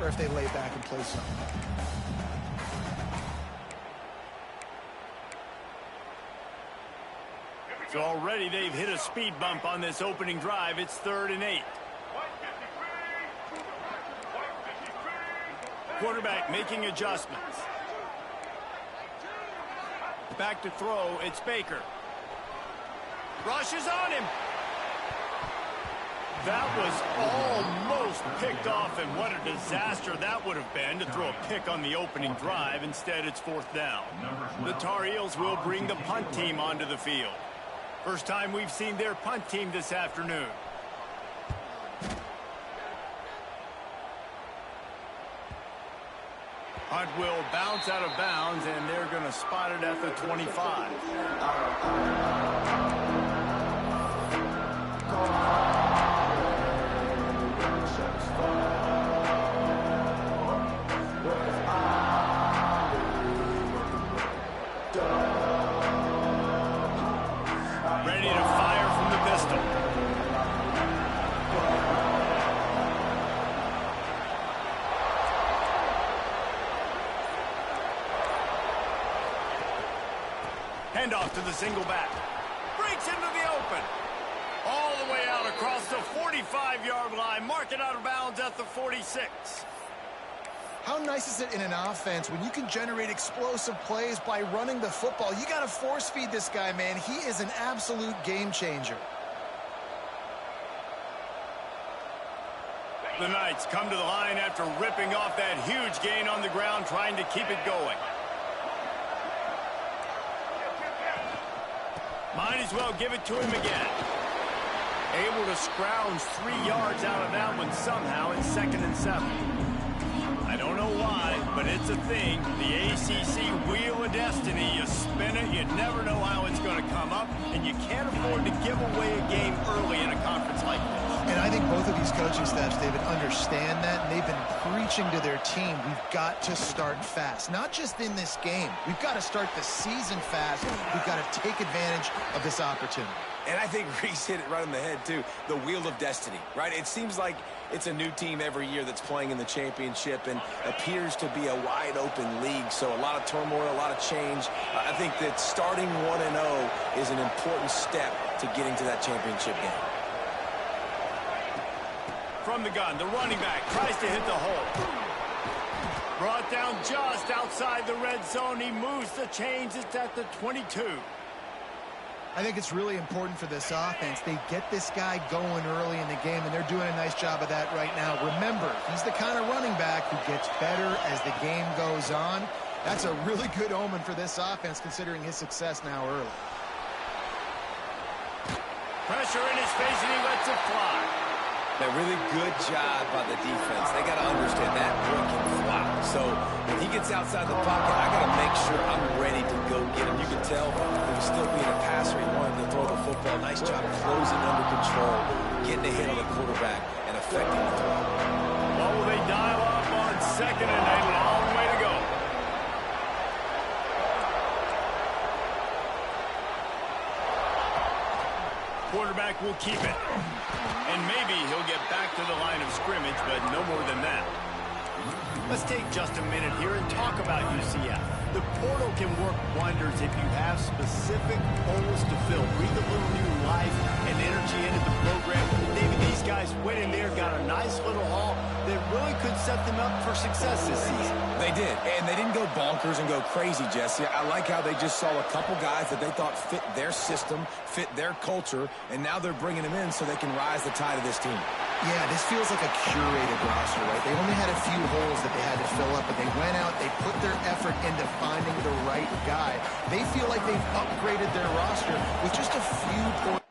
or if they lay back and play some. So already they've hit a speed bump on this opening drive. It's 3rd and 8. Quarterback making adjustments. Back to throw, it's Baker. Rushes on him. That was almost picked off, and what a disaster that would have been to throw a pick on the opening drive. Instead, it's 4th down. The Tar Heels will bring the punt team onto the field. First time we've seen their punt team this afternoon. Punt will bounce out of bounds, and they're going to spot it at the 25. Ready to fire from the pistol. Handoff to the single back. Breaks into the open. All the way out across the 45-yard line. Mark it out of bounds at the 46. How nice is it in an offense when you can generate explosive plays by running the football? You got to force feed this guy, man. He is an absolute game changer. The Knights come to the line after ripping off that huge gain on the ground, trying to keep it going. Might as well give it to him again. Able to scrounge 3 yards out of that one somehow in 2nd and 7. I don't know why, but it's a thing. The ACC Wheel of Destiny. You spin it, you never know how it's going to come up, and you can't afford to give away a game early in a conference like this. And I think both of these coaching staffs, David, understand that, and they've been preaching to their team, we've got to start fast. Not just in this game. We've got to start the season fast. We've got to take advantage of this opportunity. And I think Reese hit it right on the head, too. The Wheel of Destiny, right? It seems like it's a new team every year that's playing in the championship and appears to be a wide-open league. So a lot of turmoil, a lot of change. I think that starting 1-0 is an important step to getting to that championship game. From the gun, the running back tries to hit the hole. Brought down just outside the red zone. He moves the chains. It's at the 22. I think it's really important for this offense. They get this guy going early in the game, and they're doing a nice job of that right now. Remember, he's the kind of running back who gets better as the game goes on. That's a really good omen for this offense, considering his success now early. Pressure in his face, and he lets it fly. A really good job by the defense. They got to understand that boy can fly. So when he gets outside the pocket, I got to make sure I'm ready to go get him. You can tell he's still being a passer. He wanted to throw the football. Nice job closing under control, getting a hit on the quarterback, and affecting the throw. Oh, they dial up on 2nd and a long way to go. Quarterback will keep it. And maybe he'll get back to the line of scrimmage, but no more than that. Let's take just a minute here and talk about UCF. The portal can work wonders if you have specific holes to fill. Breathe a little new life and energy into the program. David, these guys went in there, got a nice little haul that really could set them up for success this season. They did, and they didn't go bonkers and go crazy, Jesse. I like how they just saw a couple guys that they thought fit their system, fit their culture, and now they're bringing them in so they can rise the tide of this team. Yeah, this feels like a curated roster, right? They only had a few holes that they had to fill up, but they went out, they put their effort into finding the right guy. They feel like they've upgraded their roster with just a few points.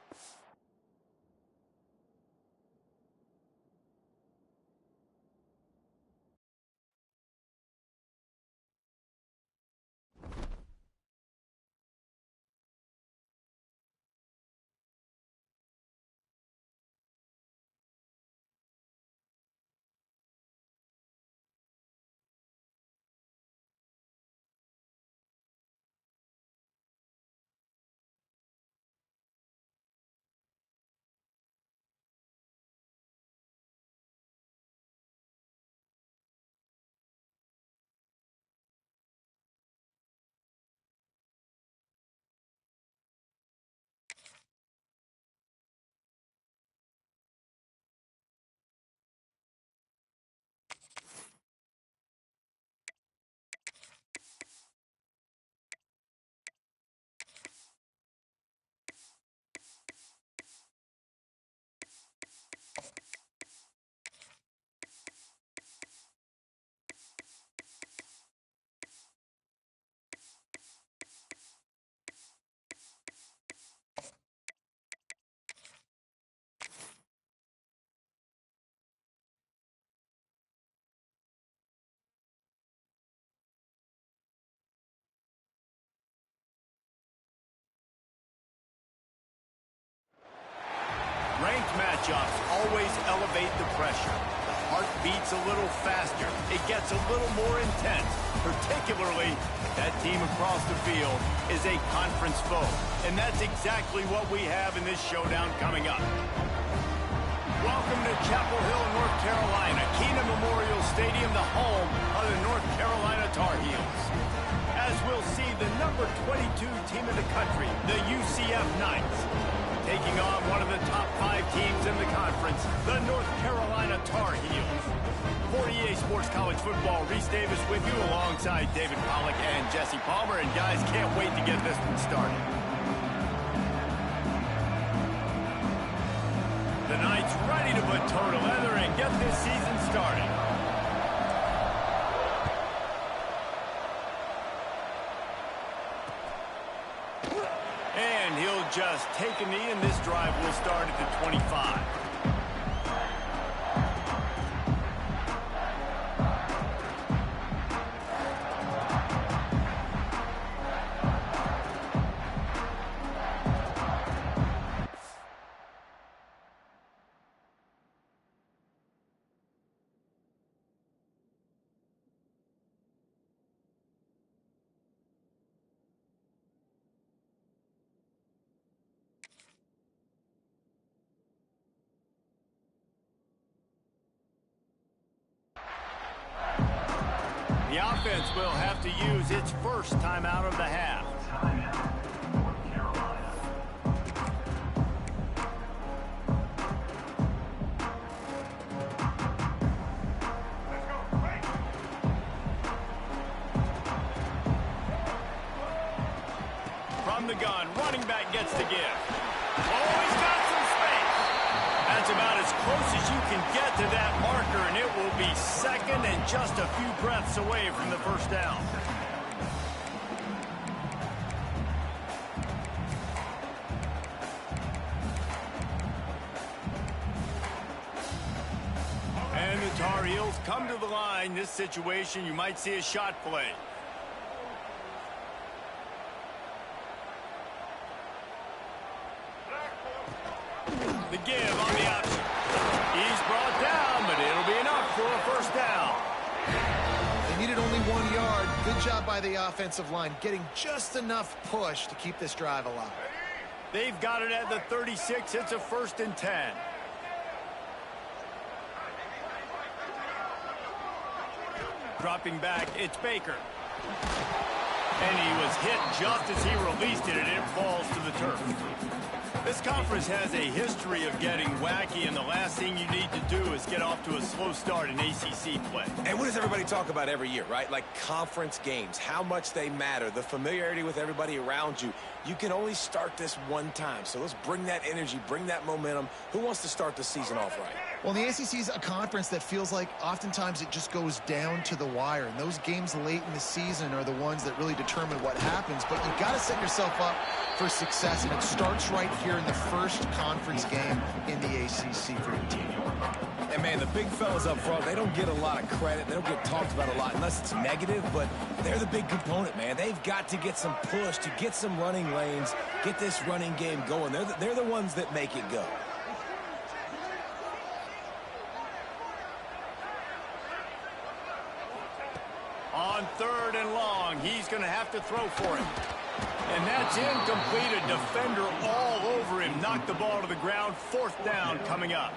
matchups always elevate the pressure. The heart beats a little faster. It gets a little more intense, particularly if that team across the field is a conference foe. And that's exactly what we have in this showdown coming up. Welcome to Chapel Hill, North Carolina, Kenan Memorial Stadium, the home of the North Carolina Tar Heels. As we'll see the number 22 team in the country, the UCF Knights, taking on one of the top 5 teams in the conference, the North Carolina Tar Heels. For EA Sports College Football, Reese Davis with you alongside David Pollack and Jesse Palmer. And guys, can't wait to get this one started. The Knights ready to put toe to leather and get this season started. And he'll just take a knee, and this drive will start at the 25. The offense will have to use its first timeout of the half. From the gun, running back gets the give. Oh, he's got some space. That's about as close as you can get to that marker, and it will be second and just a few breaths away from the first down. And the Tar Heels come to the line. This situation, you might see a shot play. The give on the option. He's brought down, but it'll be enough for a first down. They needed only 1 yard. Good job by the offensive line, getting just enough push to keep this drive alive. They've got it at the 36. It's a 1st and 10. Dropping back, it's Baker. And he was hit just as he released it, and it falls to the turf. This conference has a history of getting wacky, and the last thing you need to do is get off to a slow start in ACC play. And what does everybody talk about every year, right? Like conference games, how much they matter, the familiarity with everybody around you. You can only start this one time, so let's bring that energy, bring that momentum. Who wants to start the season off right? Well, the ACC is a conference that feels like oftentimes it just goes down to the wire. And those games late in the season are the ones that really determine what happens. But you've got to set yourself up for success, and it starts right here in the first conference game in the ACC for your team. And, man, the big fellas up front, they don't get a lot of credit. They don't get talked about a lot unless it's negative, but they're the big component, man. They've got to get some push, to get some running lanes, get this running game going. They're the ones that make it go. On 3rd and long, he's going to have to throw for it. And that's incomplete. A defender all over him. Knocked the ball to the ground. 4th down coming up.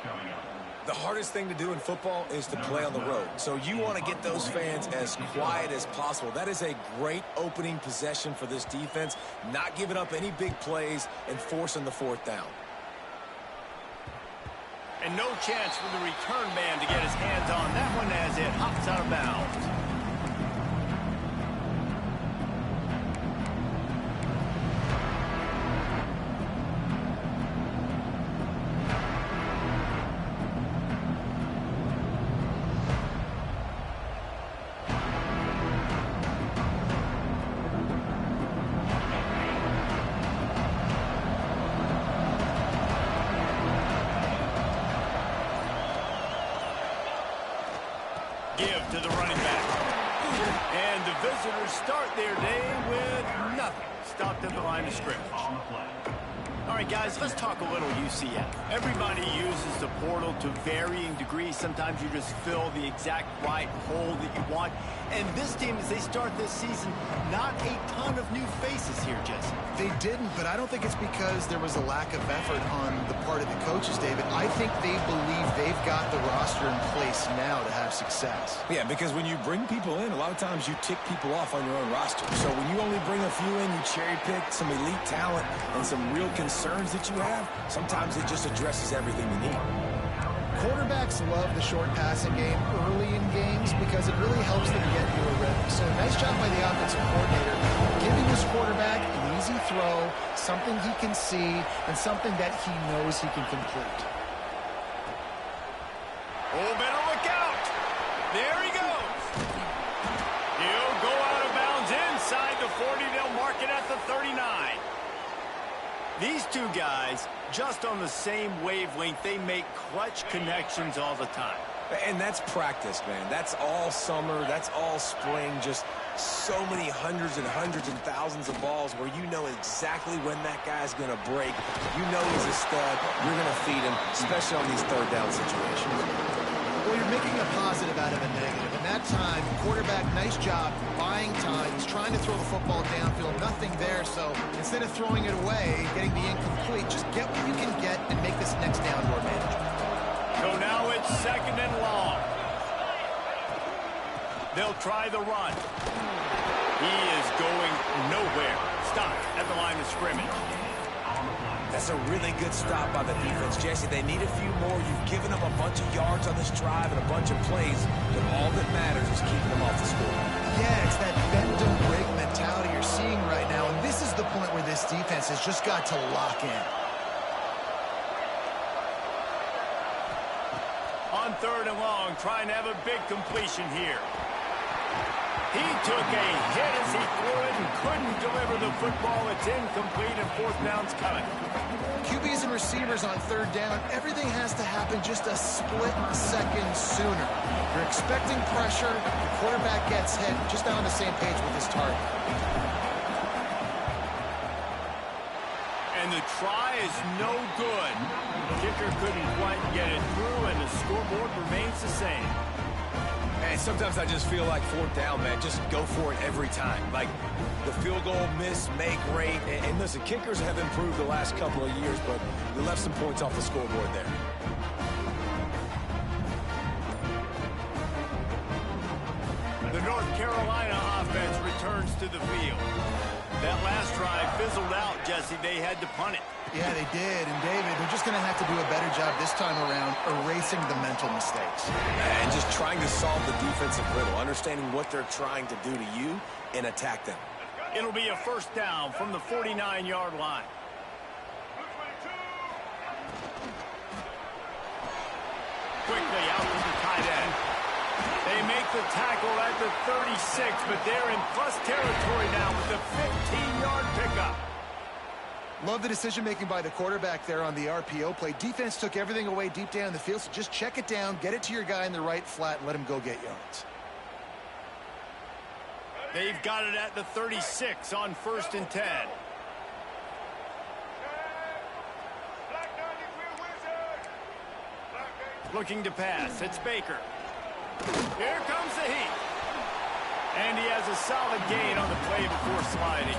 The hardest thing to do in football is to play on the road. So you want to get those fans as quiet as possible. That is a great opening possession for this defense. Not giving up any big plays and forcing the 4th down. And no chance for the return man to get his hands on that one as it hops out of bounds. Give to the running back. And the visitors start their day with nothing. Stopped at the line of scrimmage. All right, guys, let's talk a little UCF. Everybody uses the portal to varying degrees. Sometimes you just fill the exact right hole that you want. And this team, as they start this season, not a ton of new faces here, Jesse. They didn't, but I don't think it's because there was a lack of effort on the part of the coaches, David. I think they believe they've got the roster in place now to have success. Yeah, because when you bring people in, a lot of times you tick people off on your own roster. So when you only bring a few in, you cherry pick some elite talent and some real concerns that you have, sometimes it just addresses everything you need. Quarterbacks love the short passing game early in games because it really helps them get you a rhythm. So nice job by the offensive coordinator, giving his quarterback an easy throw, something he can see, and something that he knows he can complete. Oh, better look out. There he goes. He'll go out of bounds inside the 40. They'll mark it at the 39. These two guys, just on the same wavelength, they make clutch connections all the time. And that's practice, man. That's all summer. That's all spring. Just so many hundreds and thousands of balls where you know exactly when that guy's going to break. You know he's a stud. You're going to feed him, especially on these third down situations. Well, you're making a positive out of a negative. And that time, quarterback, nice job buying time. He's trying to throw the football downfield. Nothing there. So instead of throwing it away, getting the incomplete, just get what you can get and make this next down more manageable. So now it's 2nd and long. They'll try the run. He is going nowhere. Stopped at the line of scrimmage. That's a really good stop by the defense, Jesse. They need a few more. You've given them a bunch of yards on this drive and a bunch of plays, but all that matters is keeping them off the score. Yeah, it's that bend don't break mentality you're seeing right now, and this is the point where this defense has just got to lock in. On 3rd and long, trying to have a big completion here. He took a hit as he threw it and couldn't deliver the football. It's incomplete, and 4th down's coming. QBs and receivers on 3rd down, everything has to happen just a split second sooner. You're expecting pressure, the quarterback gets hit, just not on the same page with his target. And the try is no good. The kicker couldn't quite get it through, and the scoreboard remains the same. And sometimes I just feel like 4th down, man. Just go for it every time. Like the field goal miss, make rate. And listen, kickers have improved the last couple of years, but you left some points off the scoreboard there. The North Carolina offense returns to the field. That last drive fizzled out, Jesse. They had to punt it. Yeah, they did. And, David, they're just going to have to do a better job this time around erasing the mental mistakes. And just trying to solve the defensive riddle, understanding what they're trying to do to you and attack them. It'll be a 1st down from the 49-yard line. Quickly out to the tight end. They make the tackle at the 36, but they're in plus territory now with a 15-yard pickup. Love the decision-making by the quarterback there on the RPO play. Defense took everything away deep down the field, so just check it down, get it to your guy in the right flat, and let him go get yards. They've got it at the 36 on 1st and 10. Looking to pass. It's Baker. Here comes the heat. And he has a solid gain on the play before sliding.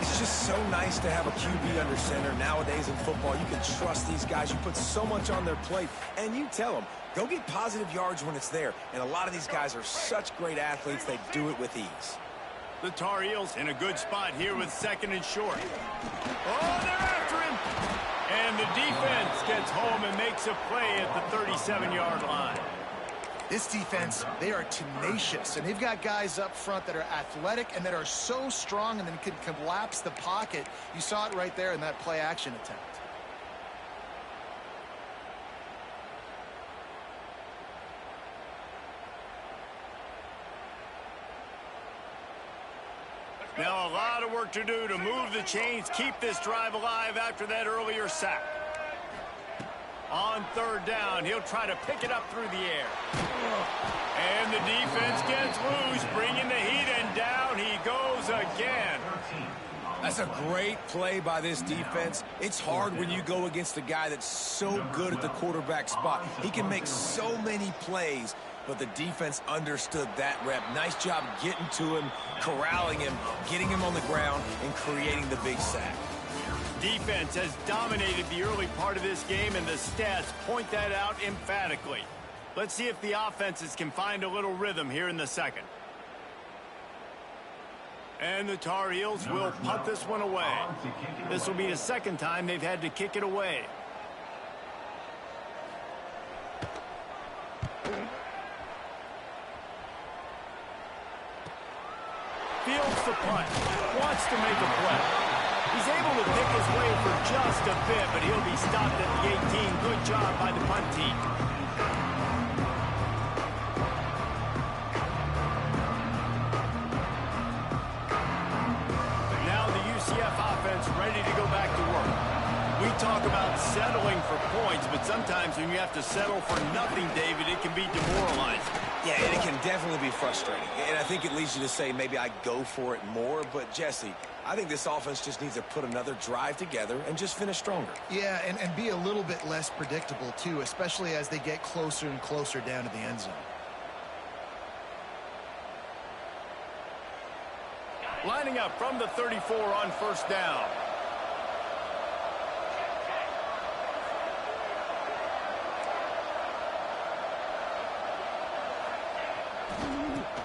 It's just so nice to have a QB under center. Nowadays in football, you can trust these guys. You put so much on their plate, and you tell them, go get positive yards when it's there. And a lot of these guys are such great athletes, they do it with ease. The Tar Heels in a good spot here with 2nd and short. Oh, they're after him. And the defense gets home and makes a play at the 37-yard line. This defense, they are tenacious, and they've got guys up front that are athletic and that are so strong and then can collapse the pocket. You saw it right there in that play-action attempt. Now a lot of work to do to move the chains, keep this drive alive after that earlier sack. On 3rd down, he'll try to pick it up through the air. And the defense gets loose, bringing the heat, and down he goes again. That's a great play by this defense. It's hard when you go against a guy that's so good at the quarterback spot. He can make so many plays, but the defense understood that rep. Nice job getting to him, corralling him, getting him on the ground, and creating the big sack. Defense has dominated the early part of this game, and the stats point that out emphatically. Let's see if the offenses can find a little rhythm here in the second. And the Tar Heels will punt this one away. This will be the second time they've had to kick it away. Fields the punt. Wants to make a play. He's able to pick his way for just a bit, but he'll be stopped at the 18. Good job by the punt team. Ready to go back to work. We talk about settling for points, but sometimes when you have to settle for nothing, David, it can be demoralizing. Yeah, and it can definitely be frustrating. And I think it leads you to say maybe I go for it more. But, Jesse, I think this offense just needs to put another drive together and just finish stronger. Yeah, and be a little bit less predictable, too, especially as they get closer and closer down to the end zone. Lining up from the 34 on first down.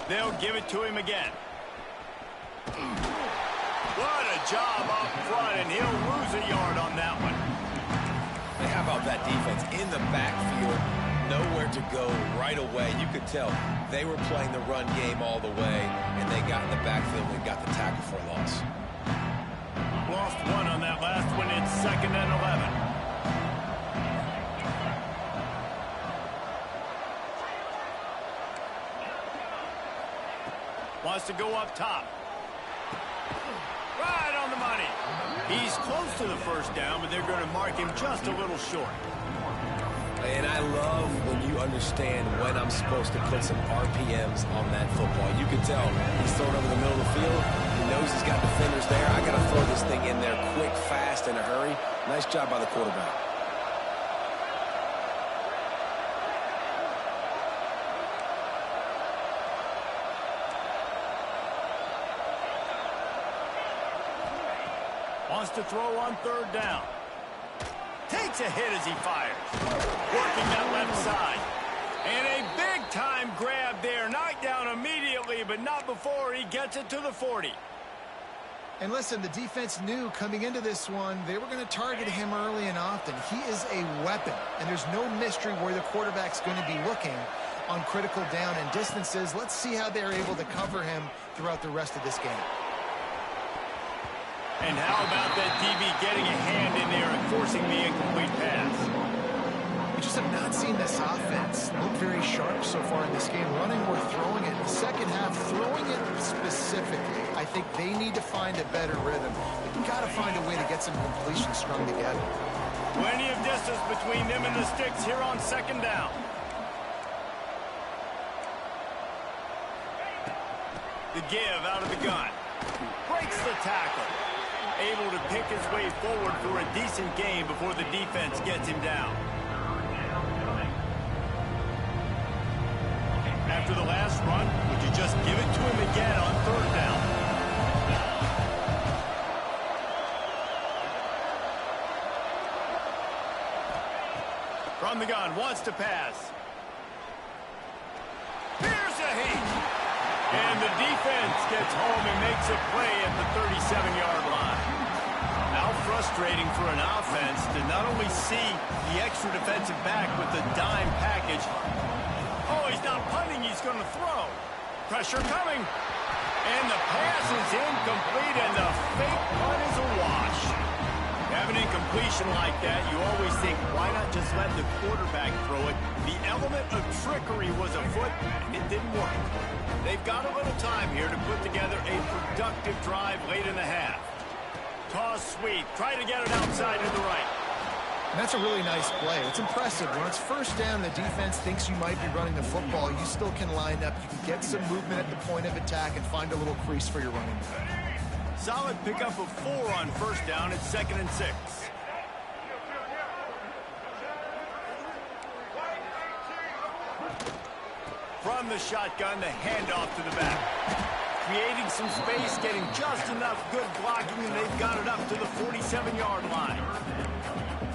They'll give it to him again. What a job up front, and he'll lose a yard on that one. And how about that defense in the backfield? Nowhere to go right away. You could tell they were playing the run game all the way, and they got in the backfield and got the tackle for a loss. Lost one on that last one. It's 2nd and 11. Wants to go up top. Right on the money. He's close to the first down, but they're going to mark him just a little short. And I love when you understand when I'm supposed to put some RPMs on that football. You can tell he's throwing over the middle of the field. He knows he's got defenders there. I got to throw this thing in there quick, fast, in a hurry. Nice job by the quarterback. Wants to throw on third down. Takes a hit as he fires. Working that left side. And a big-time grab there. Knocked down immediately, but not before he gets it to the 40. And listen, the defense knew coming into this one, they were going to target him early and often. He is a weapon, and there's no mystery where the quarterback's going to be looking on critical down and distances. Let's see how they're able to cover him throughout the rest of this game. And how about that DB getting a hand in there and forcing the incomplete pass? We just have not seen this offense look very sharp so far in this game, running or throwing it. In the second half, throwing it specifically, I think they need to find a better rhythm. They've got to find a way to get some completions strung together. Plenty of distance between them and the sticks here on second down. The give out of the gun. Breaks the tackle. Able to pick his way forward for a decent gain before the defense gets him down. After the last run, would you just give it to him again on third down? From the gun, wants to pass. Here's a heat. And the defense gets home and makes a play at the 37-yard line. How frustrating for an offense to not only see the extra defensive back with the dime package. Oh, he's not punting, he's going to throw. Pressure coming. And the pass is incomplete, and the fake punt is a wash. Have an incompletion like that, you always think, why not just let the quarterback throw it? The element of trickery was afoot, and it didn't work. They've got a little time here to put together a productive drive late in the half. Toss sweep. Try to get it outside to the right. And that's a really nice play. It's impressive. When it's first down, the defense thinks you might be running the football. You still can line up. You can get some movement at the point of attack and find a little crease for your running back. Solid pickup of 4 on first down at 2nd and 6. From the shotgun, the handoff to the back. Creating some space, getting just enough good blocking, and they've got it up to the 47-yard line.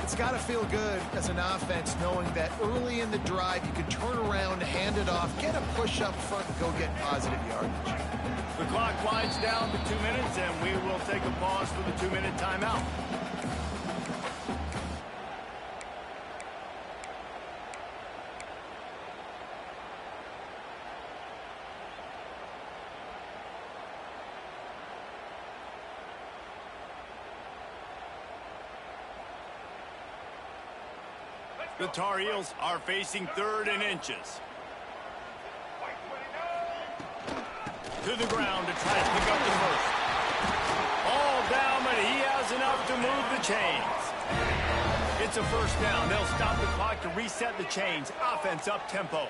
It's got to feel good as an offense knowing that early in the drive you can turn around, hand it off, get a push up front, and go get positive yardage. The clock winds down to 2 minutes, and we will take a pause for the 2-minute timeout. The Tar Heels are facing 3rd and inches. To the ground to try to pick up the first. All down, but he has enough to move the chains. It's a first down. They'll stop the clock to reset the chains. Offense up tempo.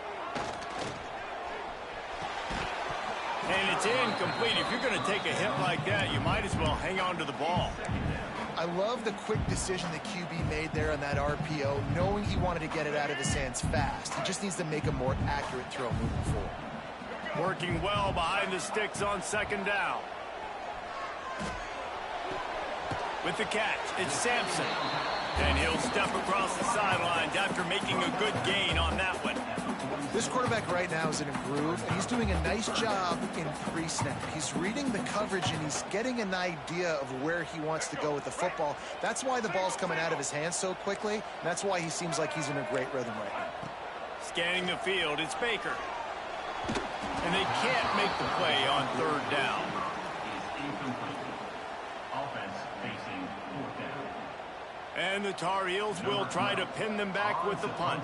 And it's incomplete. If you're going to take a hit like that, you might as well hang on to the ball. I love the quick decision the QB made there on that RPO, knowing he wanted to get it out of his hands fast. He just needs to make a more accurate throw moving forward. Working well behind the sticks on 2nd down. With the catch, it's Sampson. And he'll step across the sidelines after making a good gain on that one. This quarterback right now is in a groove, and he's doing a nice job in pre-snap. He's reading the coverage, and he's getting an idea of where he wants to go with the football. That's why the ball's coming out of his hands so quickly, and that's why he seems like he's in a great rhythm right now. Scanning the field, it's Baker. And they can't make the play on 3rd down. Offense facing 4th down. And the Tar Heels will try to pin them back with the punt.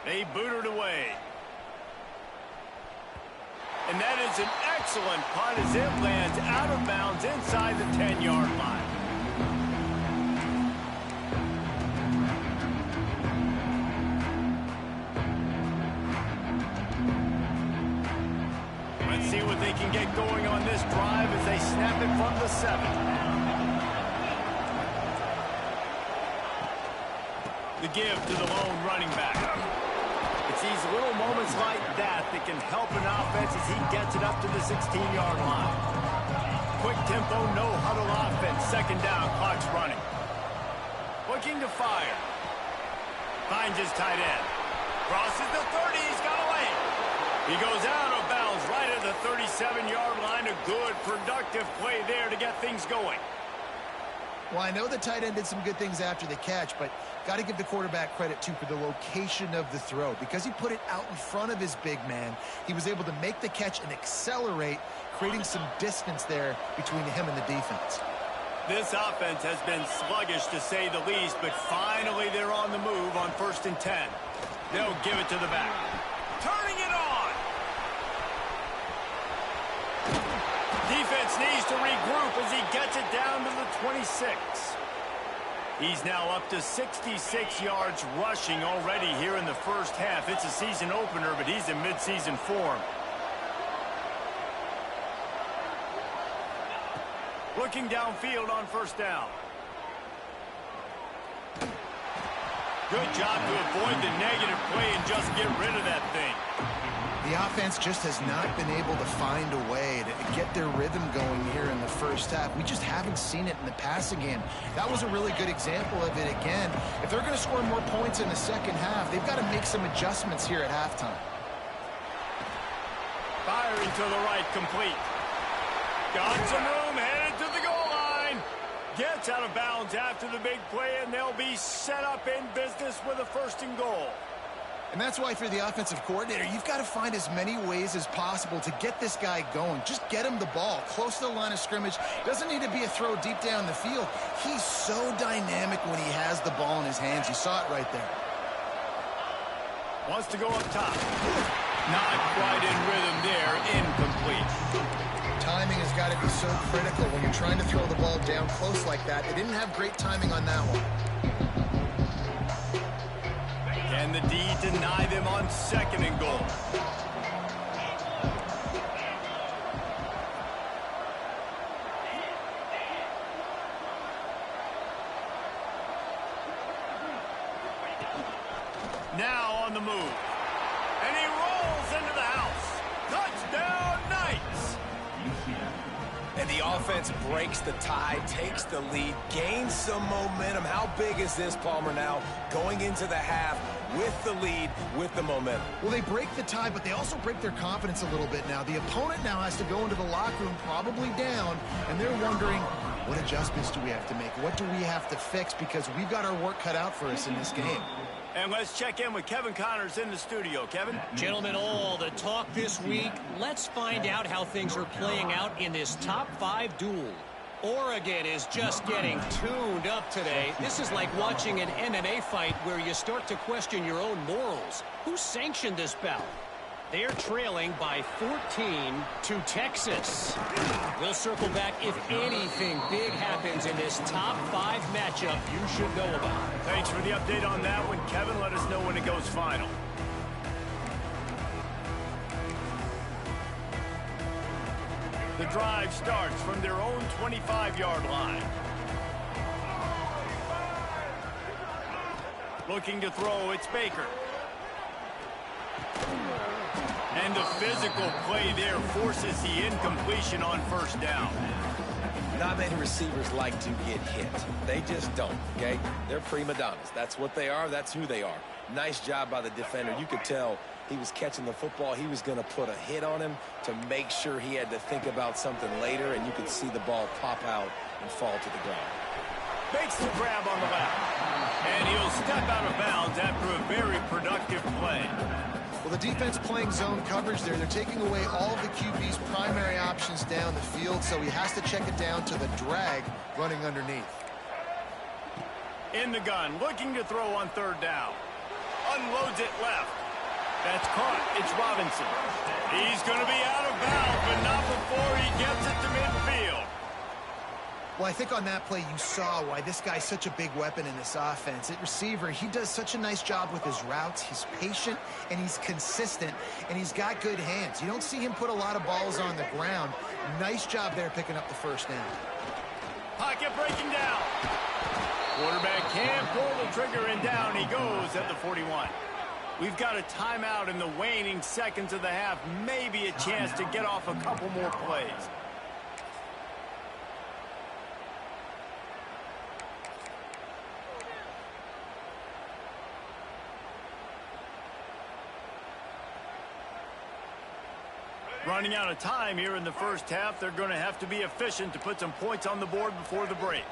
They boot it away. And that is an excellent punt as it lands out of bounds inside the 10-yard line. Let's see what they can get going on this drive as they snap it from the 7. The give to the lone running back. It's these little moments like that that can help an offense as he gets it up to the 16-yard line. Quick tempo, no huddle offense. 2nd down, clock's running. Looking to fire. Finds his tight end. Crosses the 30, he's got away. He goes out of bounds right at the 37-yard line. A good, productive play there to get things going. Well, I know the tight end did some good things after the catch, but got to give the quarterback credit, too, for the location of the throw. Because he put it out in front of his big man, he was able to make the catch and accelerate, creating some distance there between him and the defense. This offense has been sluggish, to say the least, but finally they're on the move on 1st and 10. They'll give it to the back. Turning it on! Defense needs to regroup as he gets it down to the 26. He's now up to 66 yards rushing already here in the first half. It's a season opener, but he's in midseason form. Looking downfield on 1st down. Good job to avoid the negative play and just get rid of that thing. The offense just has not been able to find a way to get their rhythm going here in the first half. We just haven't seen it in the passing game. That was a really good example of it again. If they're going to score more points in the second half, they've got to make some adjustments here at halftime. Firing to the right, complete. Got some room, headed to the goal line. Gets out of bounds after the big play, and they'll be set up in business with a 1st and goal. And that's why for the offensive coordinator, you've got to find as many ways as possible to get this guy going. Just get him the ball close to the line of scrimmage. Doesn't need to be a throw deep down the field. He's so dynamic when he has the ball in his hands. You saw it right there. Wants to go up top. Not quite in rhythm there. Incomplete. Timing has got got to be so critical when you're trying to throw the ball down close like that. They didn't have great timing on that one. Can the D deny them on 2nd and goal? Now on the move. And he rolls into the house. Touchdown, Knights! And the offense breaks the tie, takes the lead, gains some momentum. How big is this, Palmer, now? Going into the half with the lead, with the momentum. Well, they break the tie, but they also break their confidence a little bit now. The opponent now has to go into the locker room probably down, and they're wondering, what adjustments do we have to make? What do we have to fix? Because we've got our work cut out for us in this game. And let's check in with Kevin Connors in the studio. Kevin? Gentlemen, all the talk this week. Let's find out how things are playing out in this top 5 duel. Oregon is just getting tuned up today. This is like watching an MMA fight where you start to question your own morals. Who sanctioned this bout? They're trailing by 14 to Texas. We'll circle back if anything big happens in this top 5 matchup you should know about. Thanks for the update on that one, Kevin. Let us know when it goes final. The drive starts from their own 25-yard line. Looking to throw, it's Baker. And the physical play there forces the incompletion on 1st down. Not many receivers like to get hit. They just don't, okay? They're prima donnas. That's what they are. That's who they are. Nice job by the defender. You could tell he was catching the football. He was going to put a hit on him to make sure he had to think about something later, and you could see the ball pop out and fall to the ground. Makes the grab on the left. And he'll step out of bounds after a very productive play. Well, the defense playing zone coverage there. They're taking away all of the QB's primary options down the field, so he has to check it down to the drag running underneath. In the gun, looking to throw on 3rd down. Unloads it left. That's caught. It's Robinson. He's going to be out of bounds, but not before he gets it to midfield. Well, I think on that play you saw why this guy's such a big weapon in this offense. At receiver, he does such a nice job with his routes. He's patient, and he's consistent, and he's got good hands. You don't see him put a lot of balls on the ground. Nice job there picking up the 1st down. Pocket breaking down. Quarterback can't pull the trigger, and down he goes at the 41. We've got a timeout in the waning seconds of the half. Maybe a chance to get off a couple more plays. Running out of time here in the 1st half. They're going to have to be efficient to put some points on the board before the break.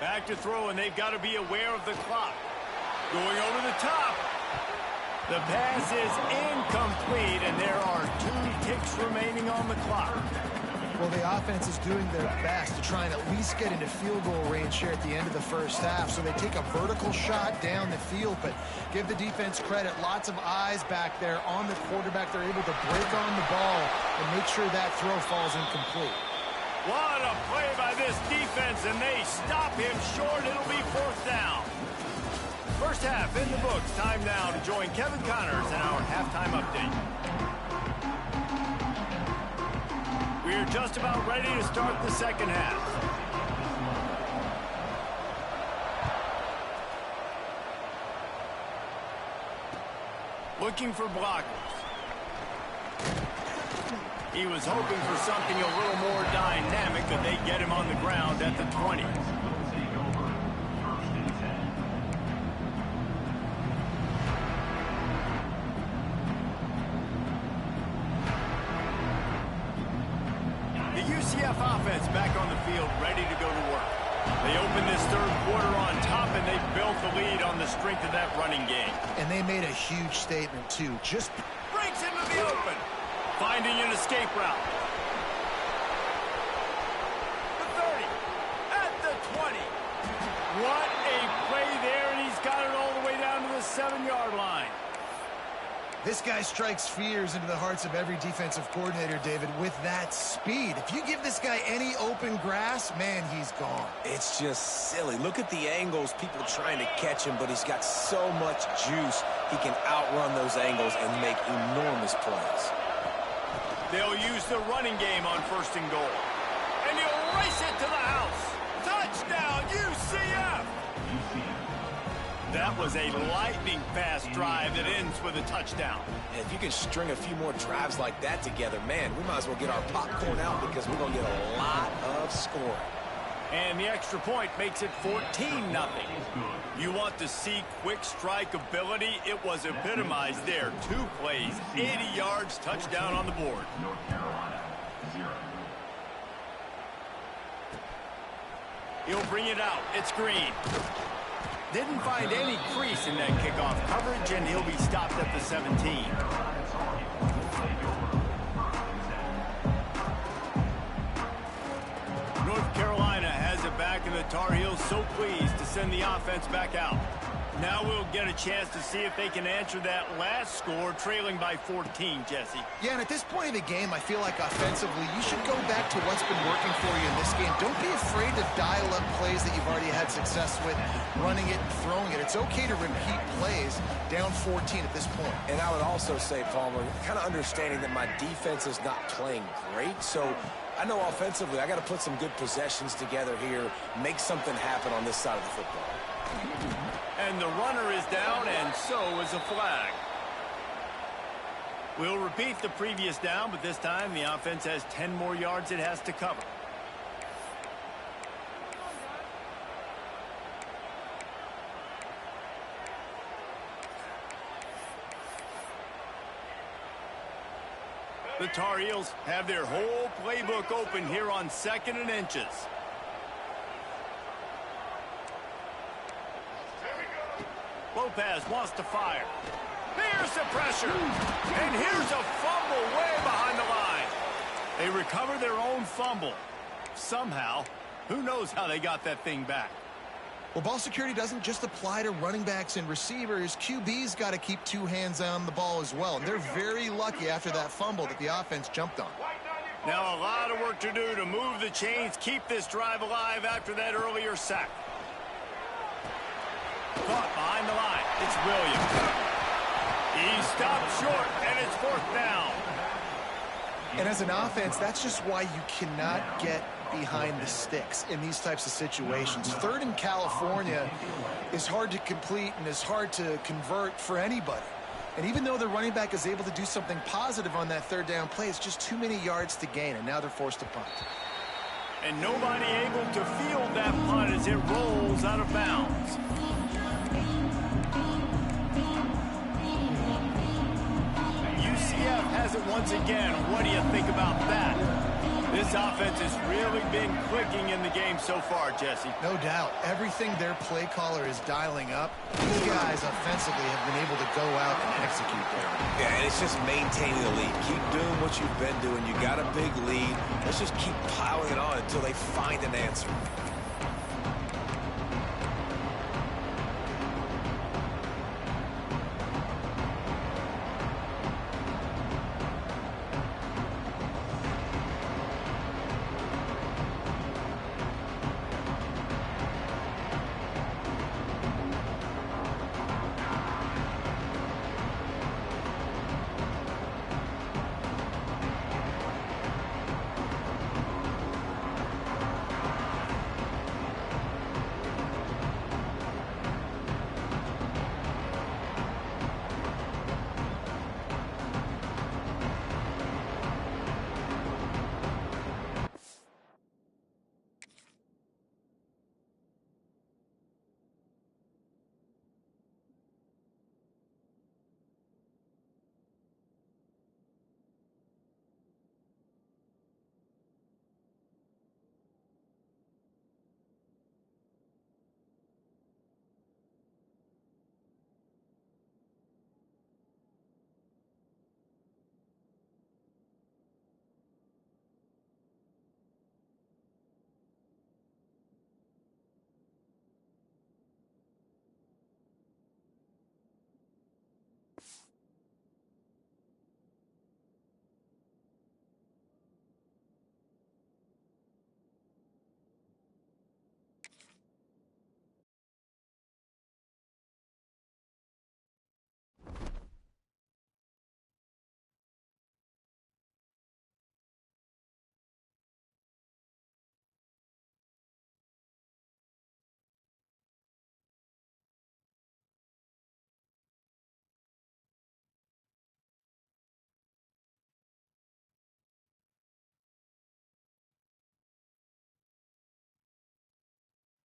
Back to throw, and they've got to be aware of the clock. Going over the top. The pass is incomplete, and there are 2 ticks remaining on the clock. Well, the offense is doing their best to try and at least get into field goal range here at the end of the 1st half. So they take a vertical shot down the field, but give the defense credit. Lots of eyes back there on the quarterback. They're able to break on the ball and make sure that throw falls incomplete. What a play by this defense, and they stop him short. It'll be 4th down. 1st half in the books. Time now to join Kevin Connors in our halftime update. We're just about ready to start the 2nd half. Looking for blockers. He was hoping for something a little more dynamic, but they get him on the ground at the 20. UCF offense back on the field, ready to go to work. They open this 3rd quarter on top, and they built the lead on the strength of that running game. And they made a huge statement, too. Just breaks into the open, finding an escape route. The 30, at the 20. What a play there, and he's got it all the way down to the 7-yard line. This guy strikes fears into the hearts of every defensive coordinator, David, with that speed. If you give this guy any open grass, man, he's gone. It's just silly. Look at the angles, people trying to catch him, but he's got so much juice. He can outrun those angles and make enormous plays. They'll use the running game on 1st and goal. And he'll race it to the house. Touchdown, UCF! That was a lightning-fast drive that ends with a touchdown. And if you can string a few more drives like that together, man, we might as well get our popcorn out because we're going to get a lot of scoring. And the extra point makes it 14-0. You want to see quick strike ability? It was epitomized there. 2 plays, 80 yards, touchdown on the board. North Carolina, 0. He'll bring it out. It's Green. Didn't find any crease in that kickoff coverage, and he'll be stopped at the 17. North Carolina has it back, and the Tar Heels so pleased to send the offense back out. Now we'll get a chance to see if they can answer that last score, trailing by 14, Jesse. Yeah, and at this point of the game, I feel like offensively, you should go back to what's been working for you in this game. Don't be afraid to dial up plays that you've already had success with, running it and throwing it. It's okay to repeat plays down 14 at this point. And I would also say, Palmer, kind of understanding that my defense is not playing great, so I know offensively I got to put some good possessions together here, make something happen on this side of the football. And the runner is down, and so is a flag. We'll repeat the previous down, but this time the offense has 10 more yards it has to cover. The Tar Heels have their whole playbook open here on 2nd and inches. Lopez wants to fire. Here's the pressure. And here's a fumble way behind the line. They recover their own fumble. Somehow, who knows how they got that thing back. Well, ball security doesn't just apply to running backs and receivers. QB's got to keep 2 hands on the ball as well. And they're very lucky after that fumble that the offense jumped on. Now a lot of work to do to move the chains, keep this drive alive after that earlier sack. Caught behind the line. It's Williams. He stopped short, and it's 4th down. And as an offense, that's just why you cannot get behind the sticks in these types of situations. 3rd in California is hard to complete and is hard to convert for anybody. And even though the running back is able to do something positive on that 3rd down play, it's just too many yards to gain, and now they're forced to punt. And nobody able to field that punt as it rolls out of bounds. UCF has it once again. What do you think about that? This offense has really been clicking in the game so far, Jesse. No doubt. Everything their play caller is dialing up, these guys offensively have been able to go out and execute there. Yeah, and it's just maintaining the lead. Keep doing what you've been doing. You got a big lead. Let's just keep piling it on until they find an answer.